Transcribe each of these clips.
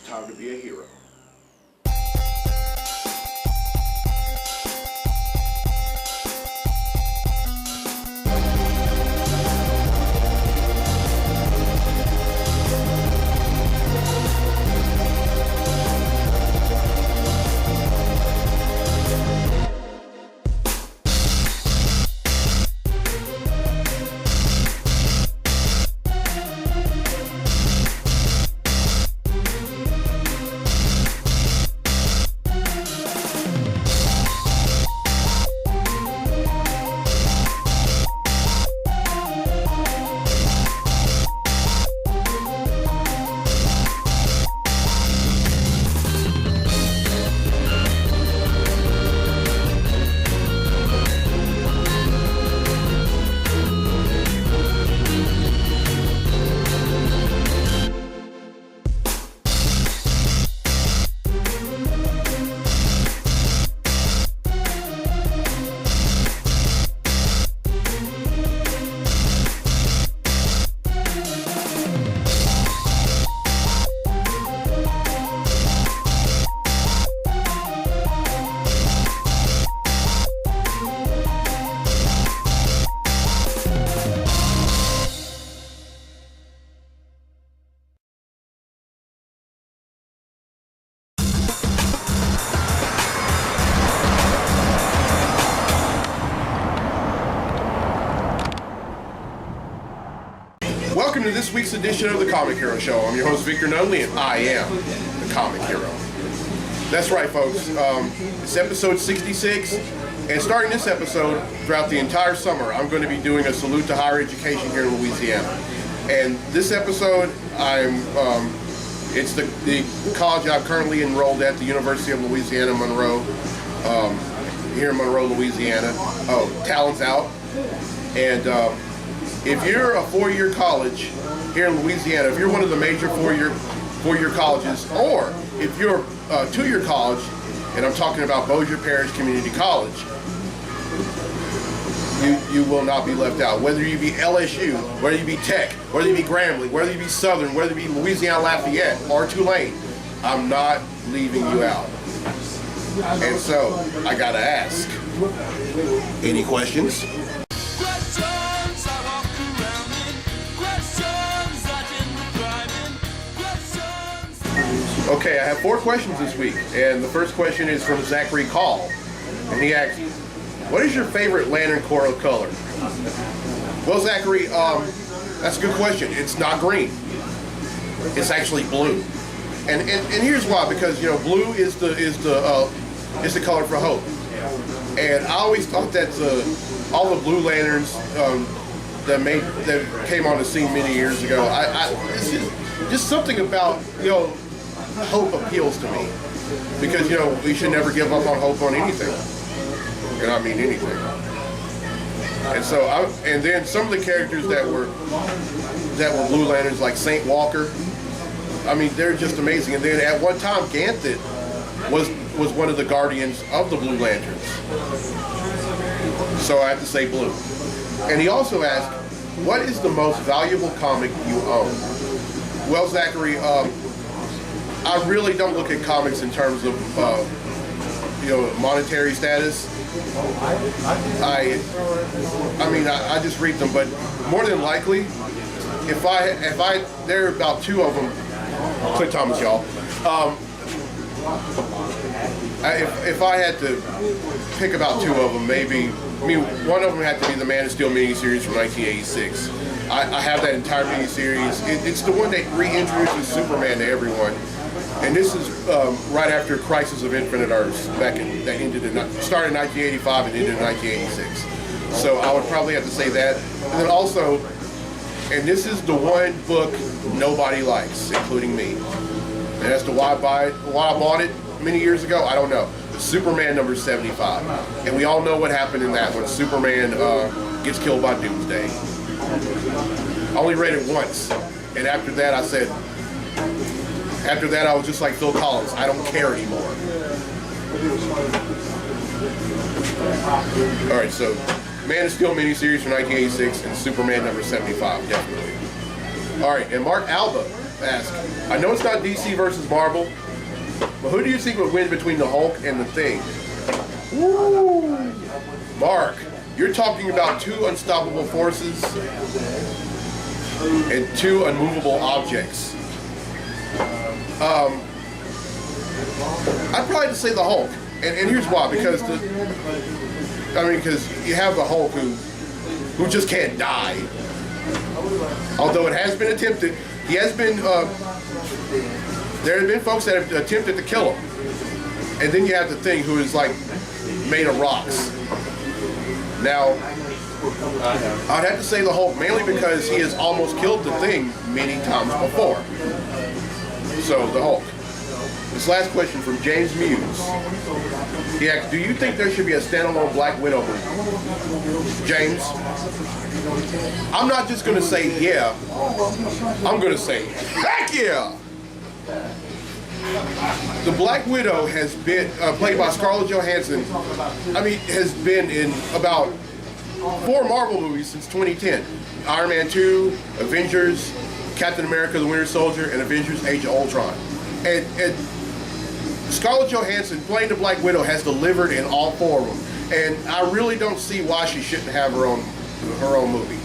time to be a hero. Welcome to this week's edition of the Comic Hero Show. I'm your host, Victor Nunley, and I am the Comic Hero. That's right, folks. It's episode 66, and starting this episode, throughout the entire summer, I'm going to be doing a salute to higher education here in Louisiana. And this episode, it's the college I'm currently enrolled at, the University of Louisiana, Monroe, here in Monroe, Louisiana. Oh, Talon's out. And if you're a four-year college here in Louisiana, if you're one of the major four-year colleges, or if you're a two-year college, and I'm talking about Bossier Parish Community College, you will not be left out. Whether you be LSU, whether you be Tech, whether you be Grambling, whether you be Southern, whether you be Louisiana Lafayette or Tulane, I'm not leaving you out. And so, I gotta ask, any questions? Okay, I have 4 questions this week, and the first question is from Zachary Call, and he asks, what is your favorite Lantern Corps color? Well, Zachary, that's a good question. It's not green. It's actually blue, and here's why. Because blue is the color for hope, and I always thought that all the Blue Lanterns that came on the scene many years ago, it's just something about hope appeals to me, because we should never give up on hope on anything, and I mean anything. And so and then some of the characters that were Blue Lanterns, like Saint Walker, I mean, they're just amazing. And then at one time, Ganthet was one of the guardians of the Blue Lanterns, so I have to say blue. And he also asked, what is the most valuable comic you own? Well, Zachary, I really don't look at comics in terms of monetary status. I just read them, but more than likely, there are about 2 of them. Clint Thomas, y'all. If I had to pick about 2 of them, one of them had to be the Man of Steel miniseries from 1986. I have that entire miniseries. It's the one that reintroduces Superman to everyone. And this is right after Crisis of Infinite Earths, started in 1985 and ended in 1986. So I would probably have to say that. And then also, and this is the one book nobody likes, including me. And as to why I bought it many years ago, I don't know. Superman number 75. And we all know what happened in that when Superman gets killed by Doomsday. I only read it once. And after that, I was just like Phil Collins. I don't care anymore. All right, so Man of Steel miniseries from 1986 and Superman number 75, definitely. All right, and Mark Alba ask. I know it's not DC versus Marvel, but who do you think would win between the Hulk and the Thing? Woo! Mark, you're talking about two unstoppable forces and two unmovable objects. I'd probably just say the Hulk, and here's why. Because you have the Hulk who just can't die. Although it has been attempted, he has been. There have been folks that have attempted to kill him, and then you have the Thing, who is like made of rocks. Now, I'd have to say the Hulk, mainly because he has almost killed the Thing many times before. So, the Hulk. This last question from James Muse. He asks, do you think there should be a standalone Black Widow movie? James, I'm not just going to say yeah. I'm going to say, heck yeah! The Black Widow has been played by Scarlett Johansson. Has been in about 4 Marvel movies since 2010. Iron Man 2, Avengers, Captain America: The Winter Soldier, and Avengers: Age of Ultron. And Scarlett Johansson playing the Black Widow has delivered in all 4 of them. And I really don't see why she shouldn't have her own movie.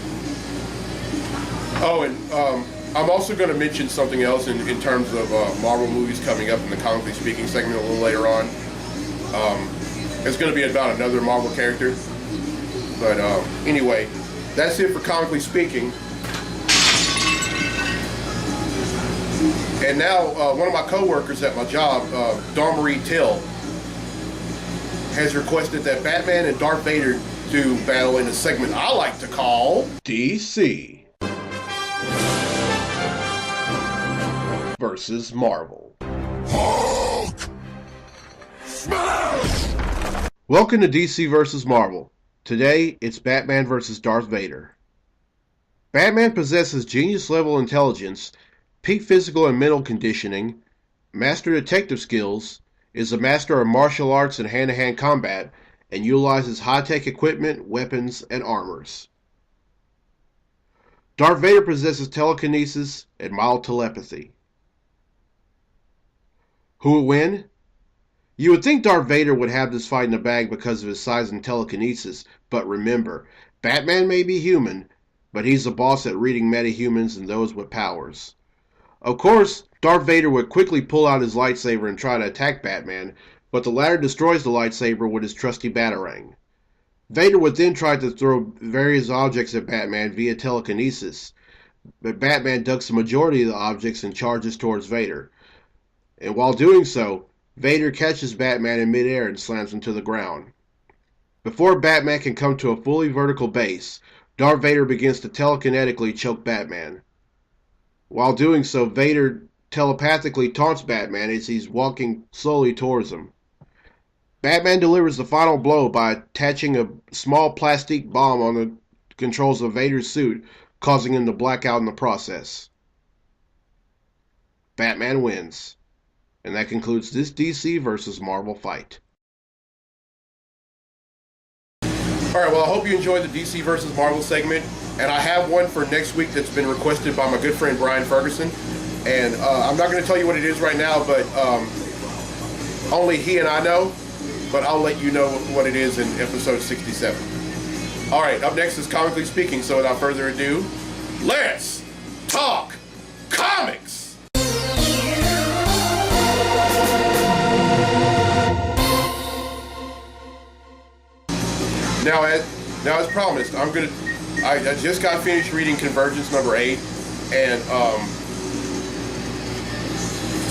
Oh, and I'm also going to mention something else in terms of Marvel movies coming up in the Comically Speaking segment a little later on. It's going to be about another Marvel character. But anyway, that's it for Comically Speaking. And now one of my co-workers at my job, Dawn Marie Till, has requested that Batman and Darth Vader do battle in a segment I like to call DC versus Marvel. Hulk! Smash! Welcome to DC versus Marvel. Today, it's Batman versus Darth Vader. Batman possesses genius-level intelligence, peak physical and mental conditioning, master detective skills, is a master of martial arts and hand-to-hand combat, and utilizes high-tech equipment, weapons, and armors. Darth Vader possesses telekinesis and mild telepathy. Who will win? You would think Darth Vader would have this fight in the bag because of his size and telekinesis, but remember, Batman may be human, but he's the boss at reading metahumans and those with powers. Of course, Darth Vader would quickly pull out his lightsaber and try to attack Batman, but the latter destroys the lightsaber with his trusty Batarang. Vader would then try to throw various objects at Batman via telekinesis, but Batman ducks the majority of the objects and charges towards Vader. And while doing so, Vader catches Batman in midair and slams him to the ground. Before Batman can come to a fully vertical base, Darth Vader begins to telekinetically choke Batman. While doing so, Vader telepathically taunts Batman as he's walking slowly towards him. Batman delivers the final blow by attaching a small plastic bomb on the controls of Vader's suit, causing him to black out in the process. Batman wins. And that concludes this DC versus Marvel fight. Alright, well, I hope you enjoyed the DC versus Marvel segment. And I have one for next week that's been requested by my good friend Brian Ferguson. And I'm not going to tell you what it is right now, but only he and I know. But I'll let you know what it is in episode 67. Alright, up next is Comically Speaking. So without further ado, let's talk comics! Now, as promised, I just got finished reading Convergence number 8, and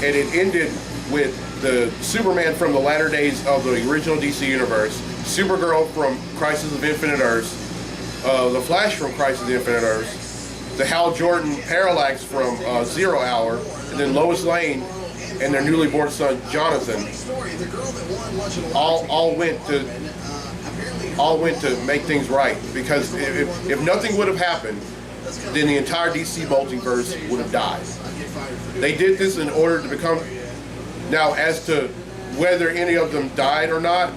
it ended with the Superman from the latter days of the original DC universe, Supergirl from Crisis of Infinite Earths, the Flash from Crisis of Infinite Earths, the Hal Jordan Parallax from Zero Hour, and then Lois Lane and their newly born son Jonathan all went to make things right, because if nothing would have happened, then the entire DC multiverse would have died. They did this in order to become... Now, as to whether any of them died or not,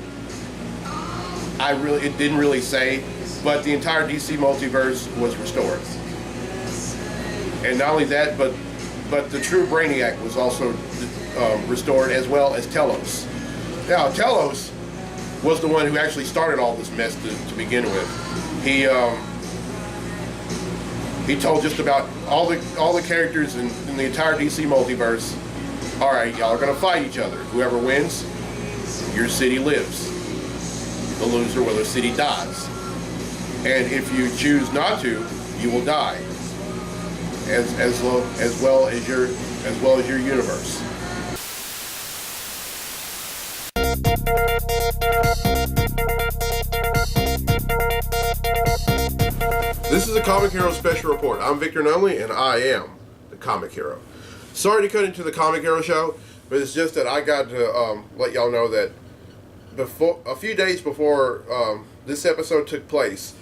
it didn't really say, but the entire DC multiverse was restored. And not only that, but but the true Brainiac was also restored, as well as Telos. Now, Telos was the one who actually started all this mess to begin with. He told just about all the characters in the entire DC multiverse, all right, y'all are gonna fight each other. Whoever wins, your city lives. The loser, well, the city dies. And if you choose not to, you will die. As well as your universe. This is a Comic Hero Special Report. I'm Victor Nunley, and I am the Comic Hero. Sorry to cut into the Comic Hero show, but it's just that I got to let y'all know that a few days before this episode took place,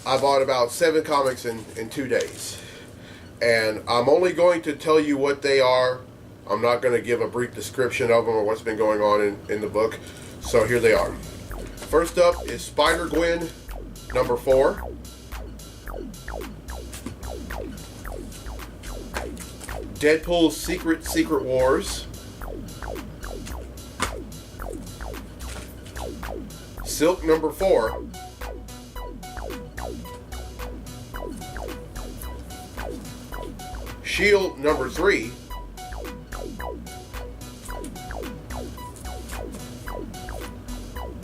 I bought about 7 comics in 2 days. And I'm only going to tell you what they are. I'm not going to give a brief description of them or what's been going on in the book. So here they are. First up is Spider-Gwen number 4. Deadpool's Secret Wars. Silk number 4. Shield number 3.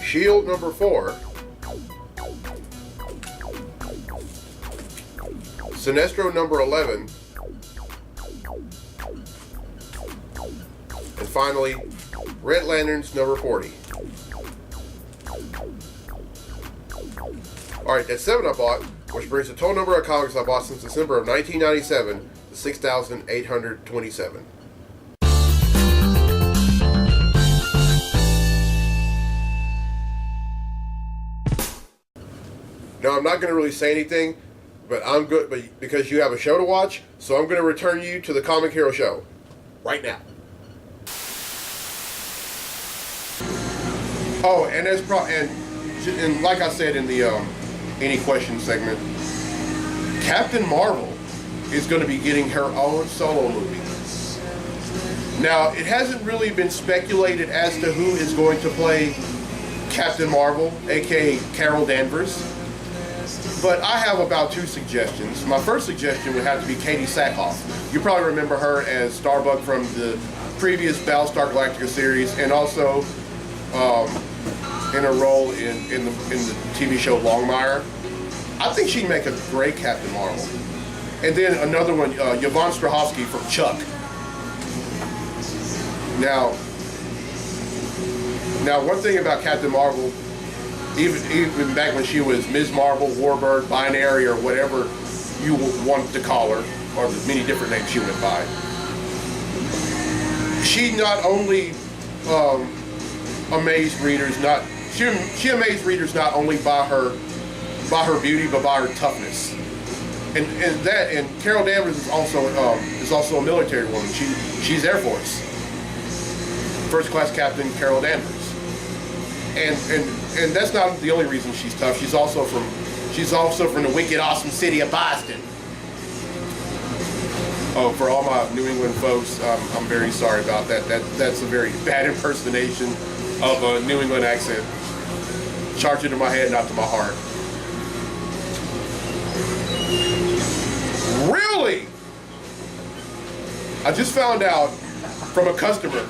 Shield number 4. Sinestro number 11. And finally, Red Lanterns number 40. Alright, that's 7 I bought, which brings the total number of comics I bought since December of 1997 to 6,827. Now, I'm not going to really say anything, but I'm good, but because you have a show to watch, so I'm going to return you to the Comic Hero show right now. Oh, and and like I said in the Any Questions segment, Captain Marvel is going to be getting her own solo movie. Now, it hasn't really been speculated as to who is going to play Captain Marvel, aka Carol Danvers, but I have about 2 suggestions. My first suggestion would have to be Katie Sackhoff. You probably remember her as Starbuck from the previous Battlestar Galactica series, and also in a role in the TV show Longmire. I think she'd make a great Captain Marvel. And then another one, Yvonne Strahovski from Chuck. Now, one thing about Captain Marvel, even back when she was Ms. Marvel, Warbird, Binary, or whatever you want to call her, or the many different names she went by, she not only amazed readers, she amazed readers not only by her beauty, but by her toughness. And Carol Danvers is also a military woman. She's Air Force, first class Captain Carol Danvers. And that's not the only reason she's tough. She's also from the wicked awesome city of Boston. Oh, for all my New England folks, I'm very sorry about that. That's a very bad impersonation of a New England accent. Charge it to my head, not to my heart. Really? I just found out from a customer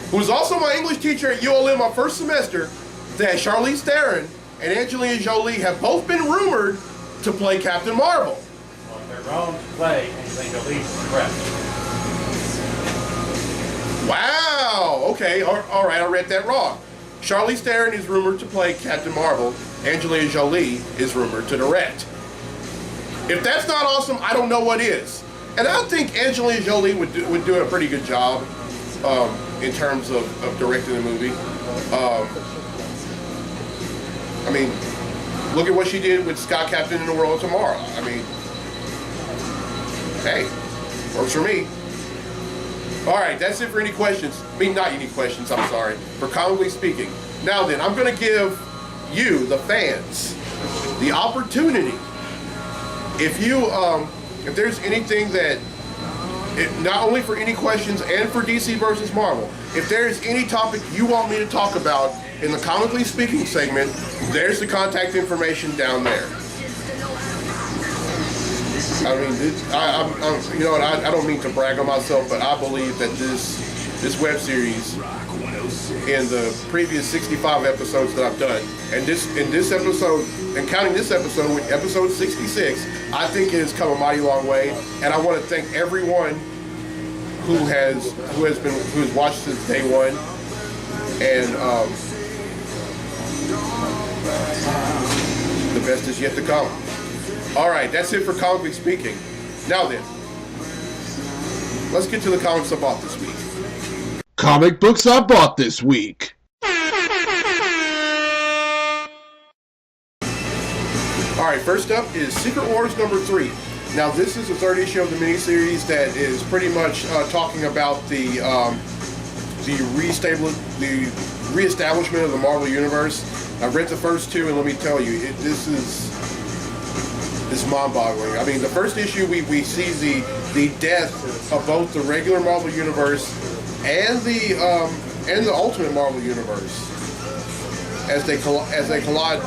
who was also my English teacher at ULM my first semester that Charlize Theron and Angelina Jolie have both been rumored to play Captain Marvel. Well, if they're wrong to play, Angelina Jolie is correct. Wow. Okay. All right. I read that wrong. Charlize Theron is rumored to play Captain Marvel. Angelina Jolie is rumored to direct. If that's not awesome, I don't know what is. And I think Angelina Jolie would do a pretty good job in terms of directing the movie. I mean, look at what she did with Scott Captain in the World of Tomorrow. I mean, hey, works for me. All right, that's it for any questions. I mean, not any questions, I'm sorry, for Comically Speaking. Now then, I'm going to give you, the fans, the opportunity. If there's anything that not only for any questions and for DC versus Marvel. If there is any topic you want me to talk about in the Comically Speaking segment, there's the contact information down there. I mean, I'm, you know, I don't mean to brag on myself, but I believe that this web series, in the previous 65 episodes that I've done, and this episode, and counting this episode, episode 66, I think it has come a mighty long way. And I want to thank everyone who has watched since day one, and the best is yet to come. All right, that's it for Comically Speaking. Now then, let's get to the comics I bought this week. Comic books I bought this week. All right, first up is Secret Wars number 3. Now, this is the third issue of the miniseries that is pretty much talking about the reestablishment of the Marvel Universe. I've read the first two, and let me tell you, this is mind-boggling. I mean, the first issue we see the death of both the regular Marvel Universe and the Ultimate Marvel Universe as they collide,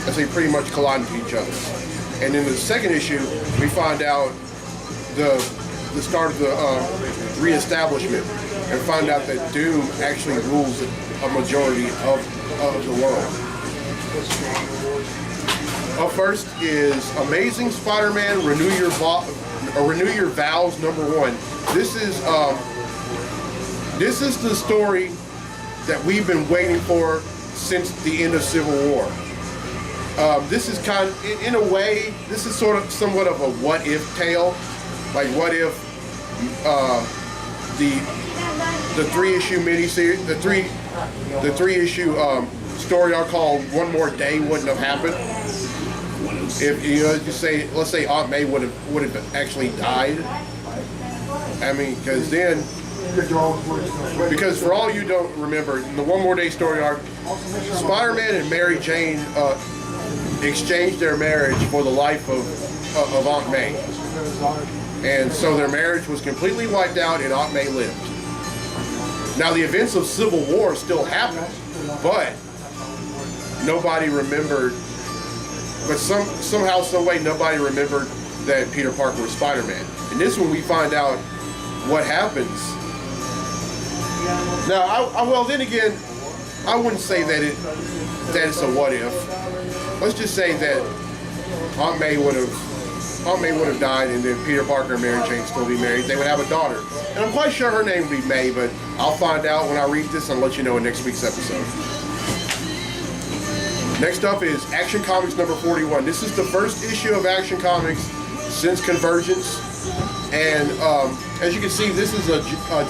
as they pretty much collide into each other. And in the second issue, we find out the start of the reestablishment, and find out that Doom actually rules a majority of the world. Up first is Amazing Spider-Man Renew Your Vows #1. This is the story that we've been waiting for since the end of Civil War. This is kind of, in a way, this is somewhat of a what if tale. Like, what if the 3-issue miniseries, the three issue story arc called One More Day wouldn't have happened. If let's say Aunt May would have actually died. I mean, because for all you don't remember, in the One More Day story arc, Spider-Man and Mary Jane exchanged their marriage for the life of Aunt May, and so their marriage was completely wiped out, and Aunt May lived. Now, the events of Civil War still happened, but nobody remembered. But somehow, some way, nobody remembered that Peter Parker was Spider-Man. In this one, we find out what happens. Now, well, then again, I wouldn't say that it's a what if. Let's just say that Aunt May would have died, and then Peter Parker and Mary Jane still be married. They would have a daughter, and I'm quite sure her name would be May. But I'll find out when I read this and let you know in next week's episode. Next up is Action Comics number 41. This is the first issue of Action Comics since Convergence. And as you can see, this is a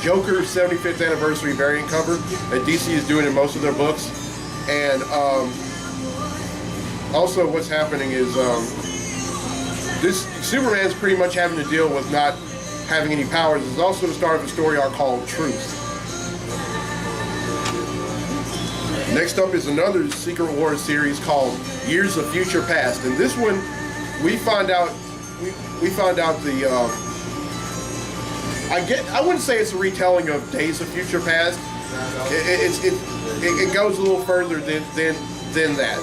Joker 75th anniversary variant cover that DC is doing in most of their books. And also what's happening is this Superman's pretty much having to deal with not having any powers. It's also the start of a story arc called Truth. Next up is another Secret Wars series called Years of Future Past, and this one we find out the I wouldn't say it's a retelling of Days of Future Past. It goes a little further than that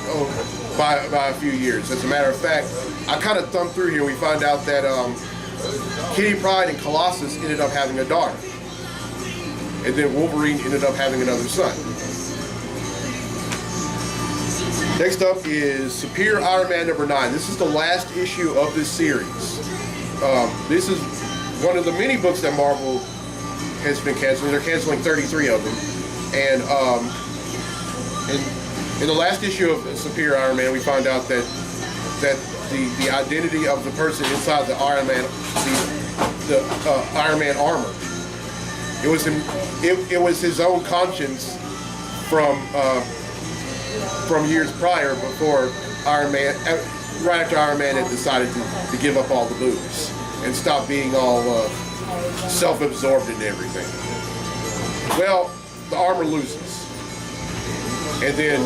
by a few years. As a matter of fact, I kind of thumbed through here. We find out that Kitty Pryde and Colossus ended up having a daughter, and then Wolverine ended up having another son. Next up is Superior Iron Man number 9. This is the last issue of this series. This is one of the many books that Marvel has been canceling. They're canceling 33 of them. And in the last issue of Superior Iron Man, we find out that the identity of the person inside the Iron Man, the Iron Man armor, it was his own conscience from years prior, before Iron Man, right after Iron Man had decided to give up all the booze and stop being all self-absorbed in everything. Well, the armor loses, and then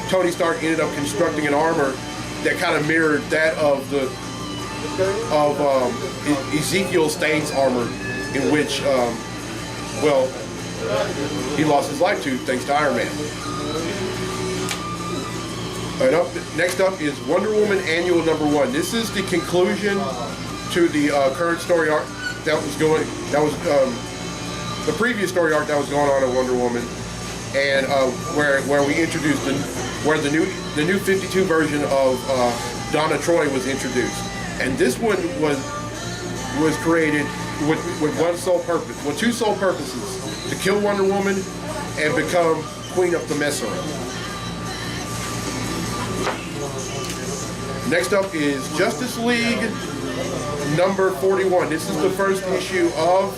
Tony Stark ended up constructing an armor that kind of mirrored that of of Ezekiel Stane's armor, in which, well, he lost his life to thanks to Iron Man. Next up is Wonder Woman Annual #1. This is the conclusion to the current story arc that was the previous story arc that was going on in Wonder Woman, and where we introduced where the new 52 version of Donna Troy was introduced, and this one was created with one sole purpose, with two sole purposes: to kill Wonder Woman and become Queen of Themyscira. Next up is Justice League #41. This is the first issue of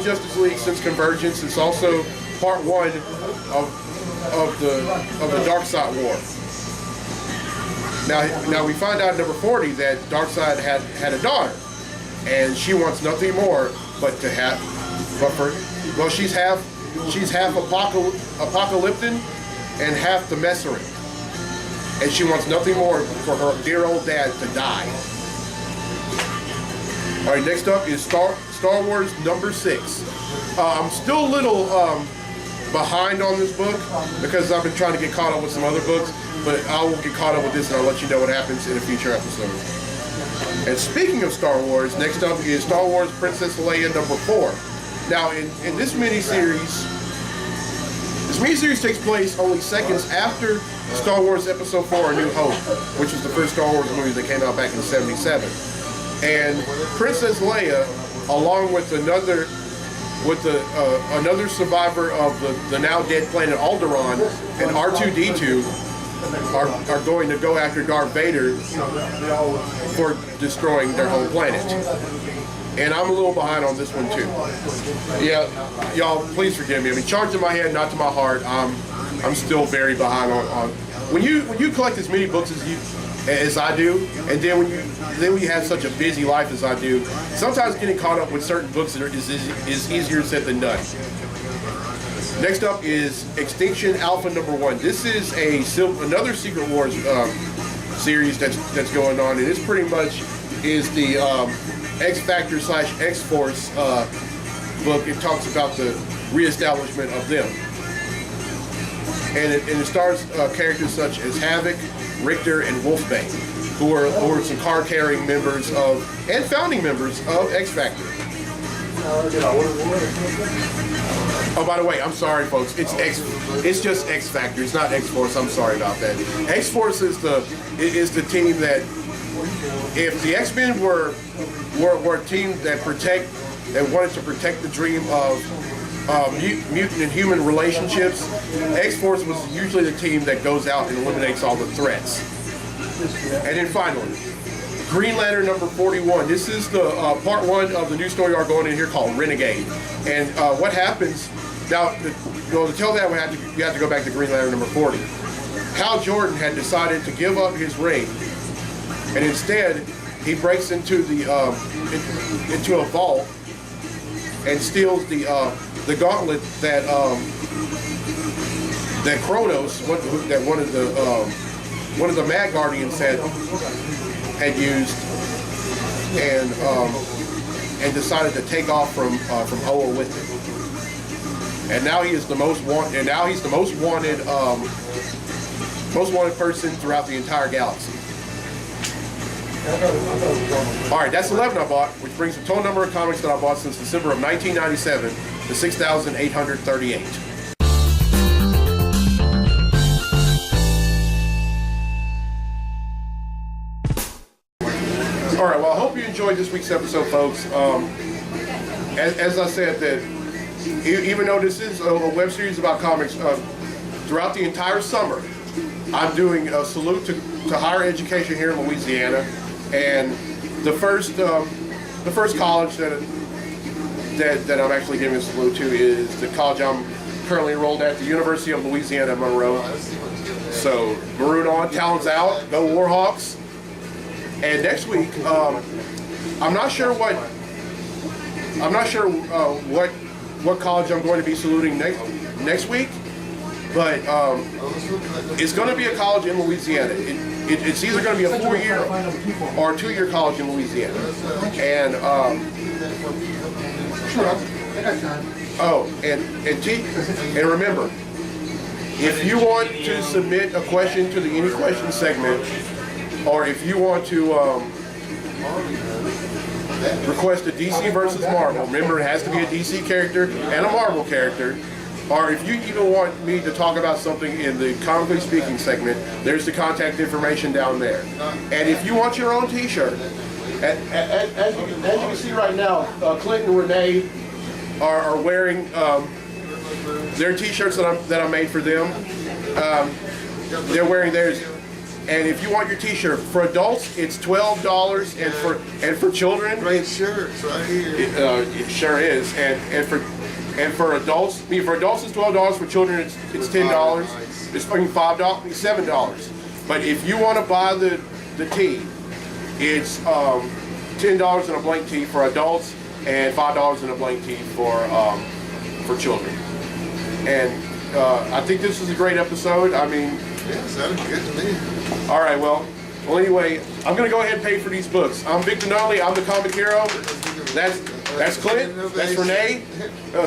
Justice League since Convergence. It's also part 1 of the Darkseid War. Now we find out in #40 that Darkseid had a daughter, and she wants nothing more but to have, she's half Apocalyptan and half Themysciran, and she wants nothing more for her dear old dad to die. All right, next up is Star Wars #6. I'm still a little behind on this book because I've been trying to get caught up with some other books, but I will get caught up with this and I'll let you know what happens in a future episode. And speaking of Star Wars, next up is Star Wars Princess Leia #4. Now, in this miniseries takes place only seconds after Star Wars Episode 4: A New Hope, which was the first Star Wars movie that came out back in '77. And Princess Leia, along with another survivor of the now dead planet Alderaan, and R2-D2, are going to go after Darth Vader for destroying their home planet. And I'm a little behind on this one too. Yeah, y'all, please forgive me. I mean, charge to my head, not to my heart. I'm still very behind on when you collect as many books as I do, and then when you have such a busy life as I do, sometimes getting caught up with certain books is easier said than done. Next up is Extinction Alpha #1. This is another Secret Wars series that's going on, and this pretty much is the X Factor / X Force book. It talks about the reestablishment of them, and it stars characters such as Havoc, Richter, and Wolfbane, who are some card-carrying members and founding members of X Factor. Oh, by the way, I'm sorry, folks. It's just X Factor. It's not X Force. I'm sorry about that. X Force is the team that, if the X-Men were a team that wanted to protect the dream of mutant and human relationships, X-Force was usually the team that goes out and eliminates all the threats. And then finally, Green Lantern #41. This is the part 1 of the new story arc going in here called Renegade. And what happens now? To tell that, we have to go back to Green Lantern #40. Hal Jordan had decided to give up his ring, and instead he breaks into into a vault and steals the gauntlet that Kronos, that one of the Mad Guardians had used, and decided to take off from Oa with it. And now he is the most wanted. And now he's the most wanted person throughout the entire galaxy. All right, that's 11 I bought, which brings the total number of comics that I bought since December of 1997 to 6,838. All right, well, I hope you enjoyed this week's episode, folks. As I said, that even though this is a web series about comics, throughout the entire summer, I'm doing a salute to higher education here in Louisiana, and the first college that I'm actually giving a salute to is the college I'm currently enrolled at, the University of Louisiana Monroe. So maroon on, talons out, go Warhawks. And next week, I'm not sure what college I'm going to be saluting next week, but it's going to be a college in Louisiana. it's either going to be a 4-year or a 2-year college in Louisiana. And and remember, if you want to submit a question to the Any Question segment, or if you want to request a DC versus Marvel, remember it has to be a DC character and a Marvel character, or if you even want me to talk about something in the Comically Speaking segment, there's the contact information down there. And if you want your own t-shirt, as you can see right now, Clint and Renee are wearing their t-shirts that I made for them. They're wearing theirs. And if you want your t-shirt, for adults it's $12, and for children, Great shirts right here. it sure is. And for adults, for adults it's $12. For children it's $10. It's fucking $5, $7. But if you want to buy the tee, it's $10 in a blank tee for adults and $5 in a blank tee for children. And I think this is a great episode. I mean, Yeah, sounded good to me. all right, well anyway, I'm gonna go ahead and pay for these books. I'm Victor Nunley. I'm the comic hero. That's Clint. That's Renee.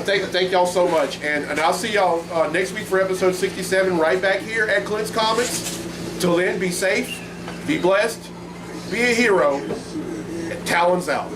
Thank y'all so much, and I'll see y'all next week for episode 67 right back here at Clint's Comics. Till then, be safe, be blessed, be a hero, and Talons out.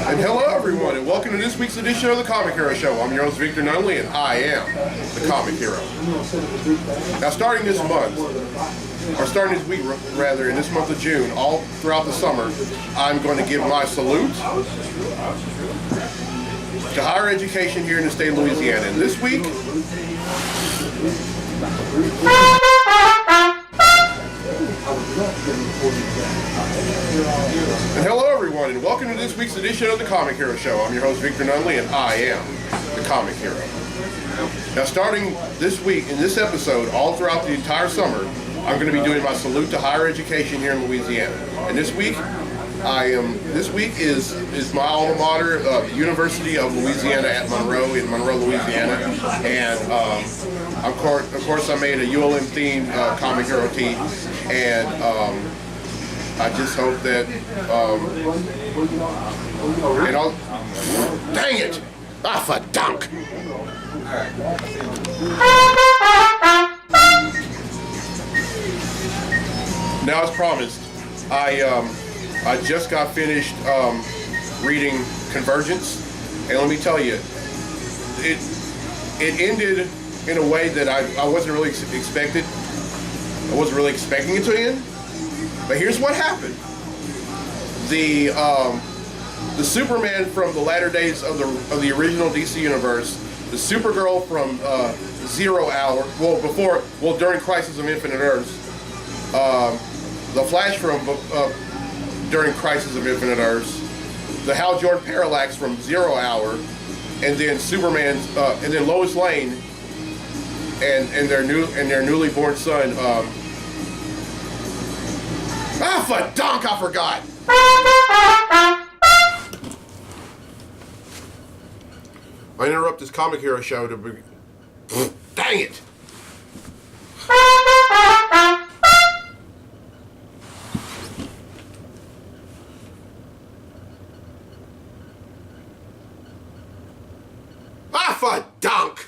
And hello everyone, and welcome to this week's edition of the Comic Hero Show. I'm your host Victor Nunley, and I am the Comic Hero. Now starting this month, or starting this week rather, in this month of June, all throughout the summer, I'm going to give my salute to higher education here in the state of Louisiana. And this week, and hello everyone, and welcome to this week's edition of the Comic Hero Show. I'm your host Victor Nunley, and I am the Comic Hero. Now starting this week, in this episode, all throughout the entire summer, I'm going to be doing my salute to higher education here in Louisiana. And this week is my alma mater, the University of Louisiana at Monroe, in Monroe, Louisiana. And of course I made a ULM themed Comic Hero tee, and I just hope that and I'll, dang it! Ah, for dunk! Now, as promised, I just got finished reading Convergence, and let me tell you, it ended in a way that I wasn't really expected. I wasn't really expecting it to end, but here's what happened. The Superman from the latter days of the original DC universe the Supergirl from Zero Hour. Well, during Crisis of Infinite Earths. The Flash from during Crisis of Infinite Earths. The Hal Jordan Parallax from Zero Hour, and then Superman's, and then Lois Lane, and their newly born son. Fadonk, I forgot. I interrupt this Comic Hero show to be. Dang it! Fadonk!